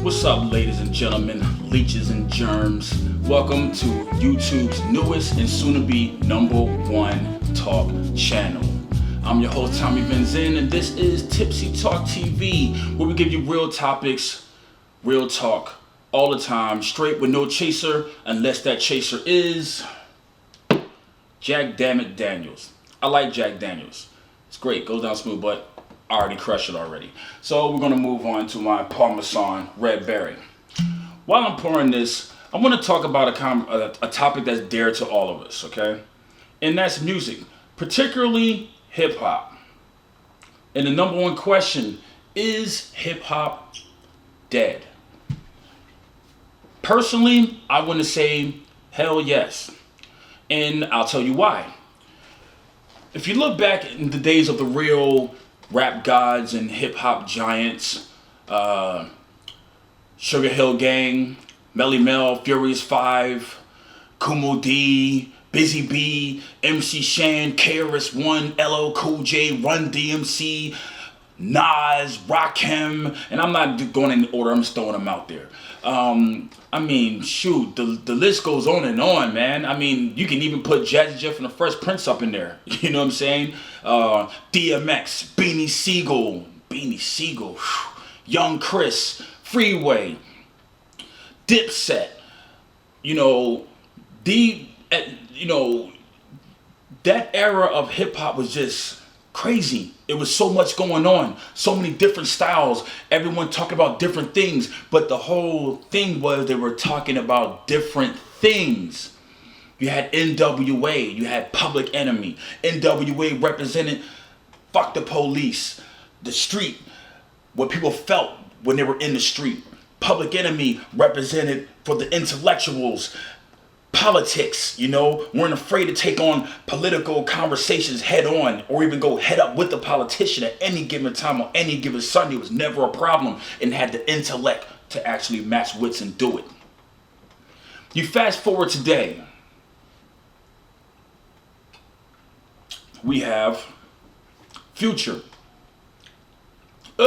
What's up, ladies and gentlemen, leeches and germs? Welcome to YouTube's newest and soon-to-be #1 talk channel. I'm your host, Tommy Venzen, and this is Tipsy Talk TV, where we give you real topics, real talk, all the time, straight with no chaser, unless that chaser is Jack Dammit Daniels. I like Jack Daniels. It's great, goes down smooth, but I already crushed it already. So we're gonna move on to my Parmesan Red Berry. While I'm pouring this, I want to talk about a topic that's dear to all of us, okay? And that's music, particularly hip hop. And the #1 question is hip hop dead? Personally, I want to say hell yes. And I'll tell you why. If you look back in the days of the real rap gods and hip hop giants, Sugar Hill Gang, Melly Mel, Furious 5, Kumo D, Busy B, MC Shan, KRS-One, LL Cool J, Run DMC, Nas, Rakim, and I'm not going in order, I'm just throwing them out there. I mean, shoot, the list goes on and on, man. I mean, you can even put Jazzy Jeff and the Fresh Prince up in there. You know what I'm saying? DMX, Beanie Siegel, Young Chris, Freeway, Dipset. That era of hip hop was just crazy. It was so much going on, so many different styles, everyone talking about different things, but the whole thing was they were talking about different things. You had NWA, you had Public Enemy. NWA represented fuck the police, the street, what people felt when they were in the street. Public Enemy represented for the intellectuals, politics, weren't afraid to take on political conversations head on or even go head up with the politician at any given time on any given Sunday. It was never a problem and had the intellect to actually match wits and do it. You fast forward today, we have Future. I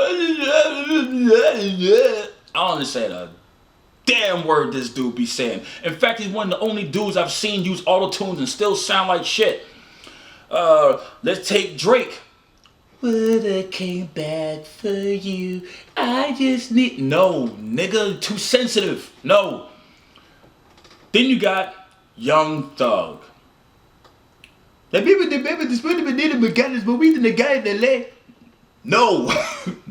don't understand a damn word this dude be saying. In fact, he's one of the only dudes I've seen use auto-tunes and still sound like shit. Let's take Drake. Would I came back for you? I just need... No, nigga, too sensitive. No. Then you got Young Thug. The people just put them in the mechanics, but we the guy in the leg. No,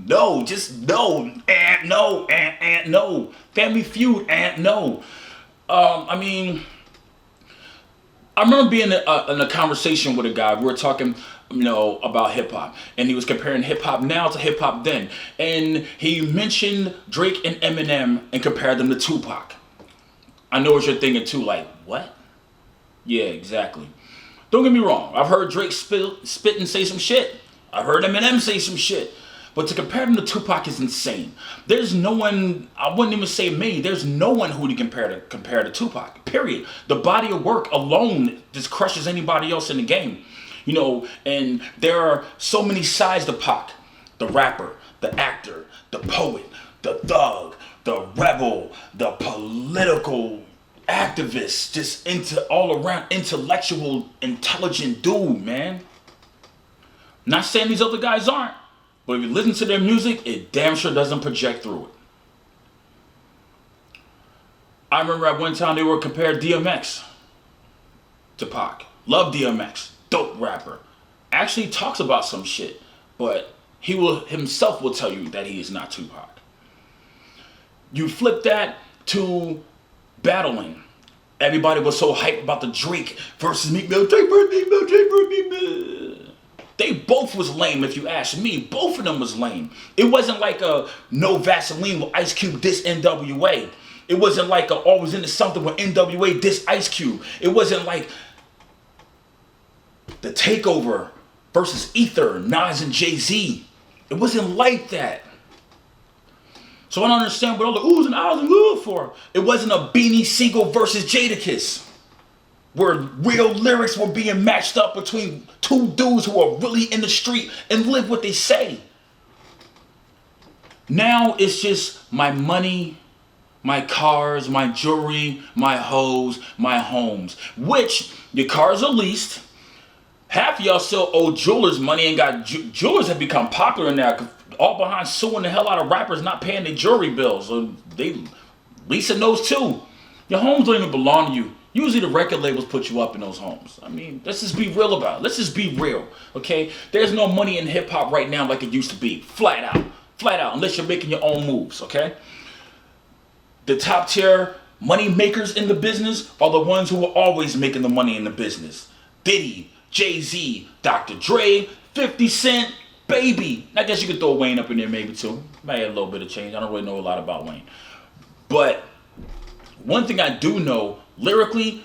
no, just no, and no, and no. Family Feud, and no. I remember being in a conversation with a guy. We were talking, about hip hop, and he was comparing hip hop now to hip hop then, and he mentioned Drake and Eminem and compared them to Tupac. I know what you're thinking too, like what? Yeah, exactly. Don't get me wrong. I've heard Drake spit and say some shit. I've heard Eminem say some shit. But to compare them to Tupac is insane. There's no one, I wouldn't even say me, there's no one who to compare to Tupac, period. The body of work alone just crushes anybody else in the game. And there are so many sides to Pac. The rapper, the actor, the poet, the thug, the rebel, the political activist, just all around intellectual, intelligent dude, man. Not saying these other guys aren't, but if you listen to their music, it damn sure doesn't project through it. I remember at one time they were compared DMX to Pac. Love DMX, dope rapper. Actually talks about some shit, but he himself will tell you that he is not Tupac. You flip that to battling. Everybody was so hyped about the Drake versus Meek Mill. Drake versus Meek Mill, Drake versus Meek Mill. They both was lame, if you ask me. Both of them was lame. It wasn't like a No Vaseline with Ice Cube diss NWA. It wasn't like a Always Into Something with NWA diss Ice Cube. It wasn't like The Takeover versus Ether, Nas and Jay-Z. It wasn't like that. So I don't understand what all the oohs and ahs and ooh for. It wasn't a Beanie Siegel versus Jadakiss, where real lyrics were being matched up between two dudes who are really in the street and live what they say. Now it's just my money, my cars, my jewelry, my hoes, my homes. Which your cars are leased. Half of y'all still owe jewelers money and got jewelers have become popular now. All behind suing the hell out of rappers not paying their jewelry bills. So they leasing those too. Your homes don't even belong to you. Usually the record labels put you up in those homes. I mean, let's just be real about it. Let's just be real, okay? There's no money in hip hop right now like it used to be. Flat out. Flat out, unless you're making your own moves, okay? The top tier money makers in the business are the ones who are always making the money in the business. Diddy, Jay-Z, Dr. Dre, 50 Cent, Baby. I guess you could throw Wayne up in there maybe too. Might have a little bit of change. I don't really know a lot about Wayne. But one thing I do know, lyrically,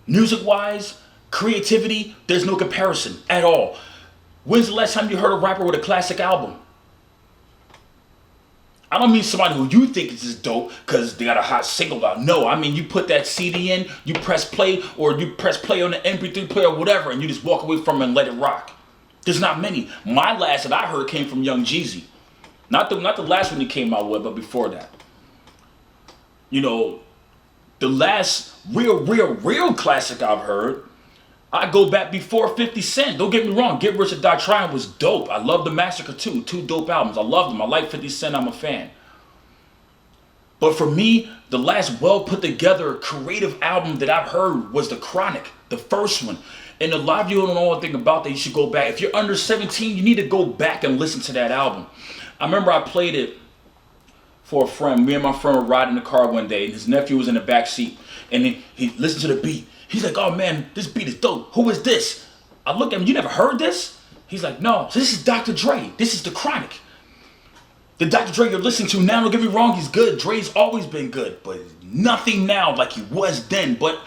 music-wise, creativity, there's no comparison at all. When's the last time you heard a rapper with a classic album? I don't mean somebody who you think is just dope because they got a hot single out. No, I mean you put that CD in, you press play, or you press play on the MP3 player or whatever, and you just walk away from it and let it rock. There's not many. My last that I heard came from Young Jeezy. Not the last one he came out with, but before that. You know, the last real classic I've heard, I go back before 50 Cent. Don't get me wrong, Get Rich or Die Trying was dope. I love The Massacre too. 2 dope albums. I love them. I like 50 Cent. I'm a fan. But for me, the last well put together creative album that I've heard was The Chronic, the first one. And a lot of you don't know anything about that. You should go back. If you're under 17, you need to go back and listen to that album. I remember I played it for a friend. Me and my friend were riding in the car one day, and his nephew was in the back seat. And he listened to the beat. He's like, oh man, this beat is dope. Who is this? I look at him, you never heard this? He's like, no. So this is Dr. Dre. This is The Chronic. The Dr. Dre you're listening to now, don't get me wrong, he's good. Dre's always been good, but nothing now like he was then. But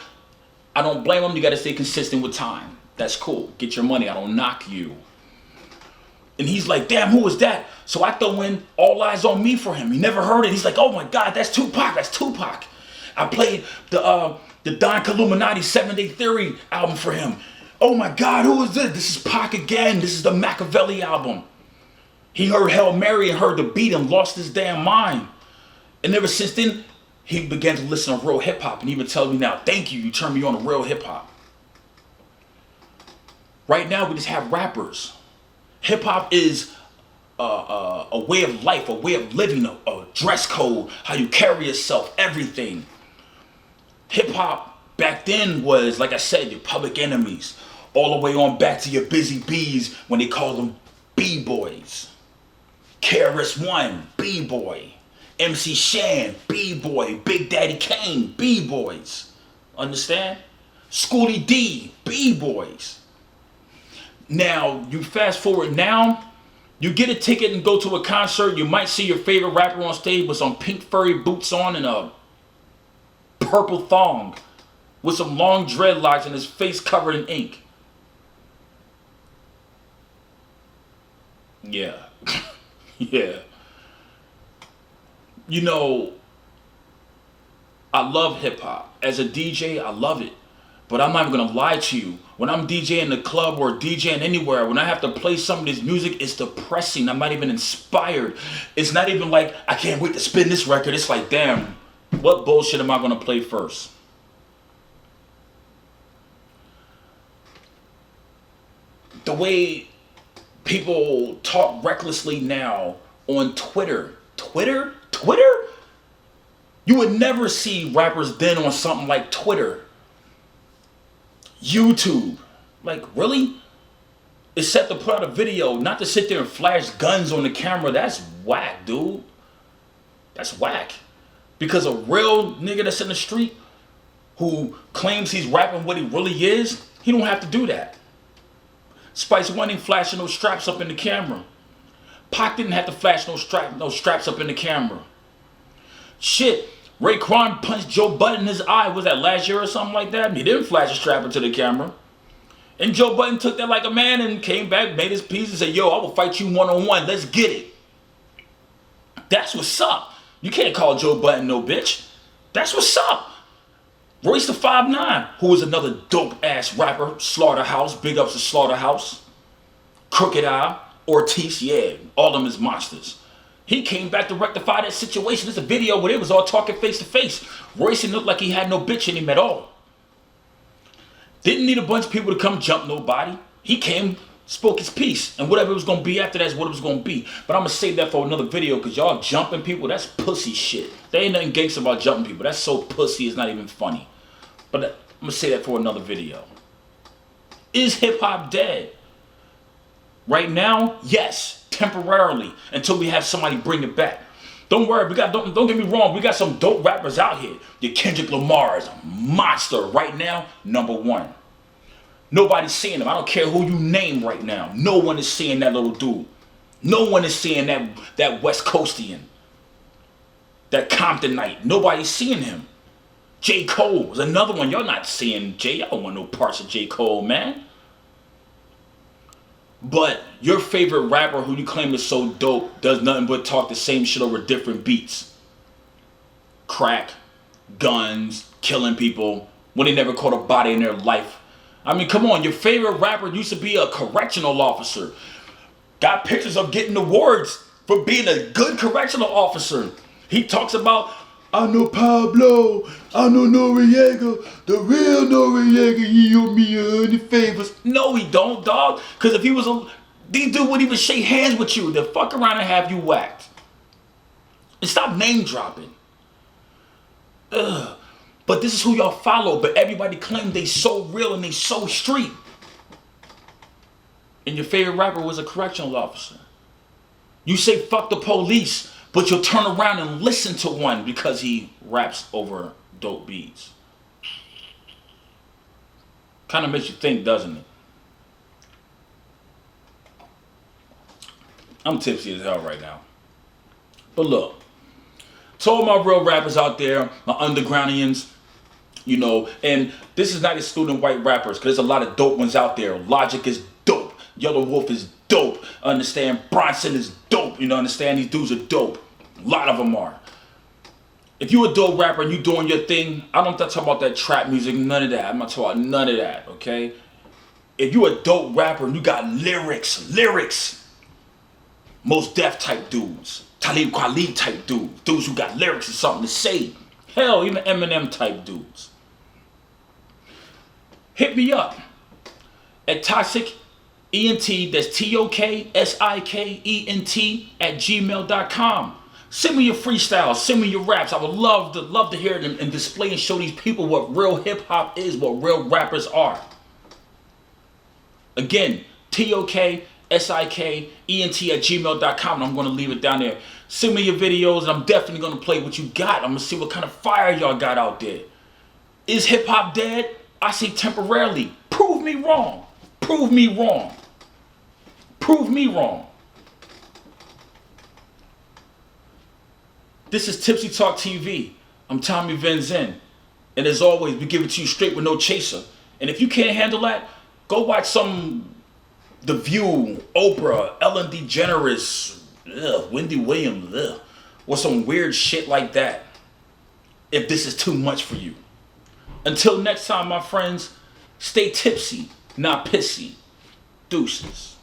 I don't blame him. You got to stay consistent with time. That's cool. Get your money. I don't knock you. And he's like, damn, who was that? So I throw in All Eyes on Me for him. He never heard it. He's like, oh my God, that's Tupac. That's Tupac. I played the Don Illuminati 7 Day Theory album for him. Oh my God, who is this? This is Pac again. This is the Machiavelli album. He heard Hail Mary and heard the beat and lost his damn mind. And ever since then, he began to listen to real hip hop. And he even tells me now, thank you, you turned me on to real hip hop. Right now, we just have rappers. Hip hop is a way of life, a way of living, a dress code, how you carry yourself, everything. Hip hop back then was, like I said, your Public Enemies, all the way on back to your Busy Bees when they called them B-boys. KRS-One, B-boy. MC Shan, B-boy. Big Daddy Kane, B-boys. Understand? Schoolie D, B-boys. Now, you fast forward now, you get a ticket and go to a concert, you might see your favorite rapper on stage with some pink furry boots on and a purple thong with some long dreadlocks and his face covered in ink. Yeah. Yeah. You know, I love hip hop. As a DJ, I love it. But I'm not even gonna lie to you. When I'm DJing in the club or DJing anywhere, when I have to play some of this music, it's depressing. I'm not even inspired. It's not even like, I can't wait to spin this record. It's like, damn, what bullshit am I gonna play first? The way people talk recklessly now on Twitter. Twitter? You would never see rappers then on something like Twitter. YouTube. Like, really? It's set to put out a video, not to sit there and flash guns on the camera. That's whack, dude. That's whack. Because a real nigga that's in the street who claims he's rapping what he really is, he don't have to do that. Spice One ain't flashing those straps up in the camera. Pac didn't have to flash no straps up in the camera. Shit, Raekwon punched Joe Budden in his eye. Was that last year or something like that? He didn't flash a strap into the camera. And Joe Budden took that like a man and came back, made his peace and said, yo, I will fight you one-on-one. Let's get it. That's what's up. You can't call Joe Budden no bitch. That's what's up. Royce the 5'9", who was another dope-ass rapper. Slaughterhouse, big ups to Slaughterhouse. Crooked Eye, Ortiz, yeah, all of them is monsters. He came back to rectify that situation. There's a video where they was all talking face to face. Royce looked like he had no bitch in him at all. Didn't need a bunch of people to come jump nobody. He came, spoke his piece, and whatever it was gonna be after that's what it was gonna be. But I'm gonna save that for another video, because y'all jumping people, that's pussy shit. There ain't nothing gangster about jumping people. That's so pussy, it's not even funny. But I'm gonna say that for another video. Is hip hop dead? Right now, yes. Temporarily, until we have somebody bring it back. Don't worry, don't get me wrong, we got some dope rappers out here. Your Kendrick Lamar is a monster right now, #1. Nobody's seeing him. I don't care who you name right now. No one is seeing that little dude. No one is seeing that West Coastian, that Comptonite. Nobody's seeing him. J. Cole is another one. Y'all not seeing J. Y'all don't want no parts of J. Cole, man. But your favorite rapper who you claim is so dope does nothing but talk the same shit over different beats. Crack, guns, killing people, when they never caught a body in their life. I mean, come on, your favorite rapper used to be a correctional officer. Got pictures of getting awards for being a good correctional officer. He talks about, I know Pablo, I know Noriega, the real Noriega, he owe me 100 favors. No, he don't, dog. Because if he was these dudes wouldn't even shake hands with you. They'll fuck around and have you whacked. And stop name dropping. Ugh. But this is who y'all follow, but everybody claim they so real and they so street. And your favorite rapper was a correctional officer. You say fuck the police, but you'll turn around and listen to one because he raps over dope beats. Kind of makes you think, doesn't it? I'm tipsy as hell right now. But look, to all my real rappers out there, my undergroundians, you know, and this is not excluding white rappers, because there's a lot of dope ones out there. Logic is dope. Yellow Wolf is dope. Understand? Bronson is dope. You know, understand? These dudes are dope. A lot of them are. If you a dope rapper and you doing your thing, I don't talk about that trap music, none of that. I'm not talking about none of that, okay? If you a dope rapper and you got lyrics, Most Def type dudes, Talib Kweli type dudes who got lyrics and something to say. Hell, even Eminem type dudes. Hit me up at toksikent, that's TOKSIKENT @gmail.com. Send me your freestyles, send me your raps. I would love to hear them and display and show these people what real hip hop is, what real rappers are. Again, TOKSIKENT @gmail.com, and I'm going to leave it down there. Send me your videos, and I'm definitely going to play what you got. I'm going to see what kind of fire y'all got out there. Is hip hop dead? I say temporarily. Prove me wrong. Prove me wrong. Prove me wrong. This is Tipsy Talk TV. I'm Tommy Venzen. And as always, we give it to you straight with no chaser. And if you can't handle that, go watch some The View, Oprah, Ellen DeGeneres, Wendy Williams, or some weird shit like that. If this is too much for you. Until next time, my friends, stay tipsy, not pissy. Deuces.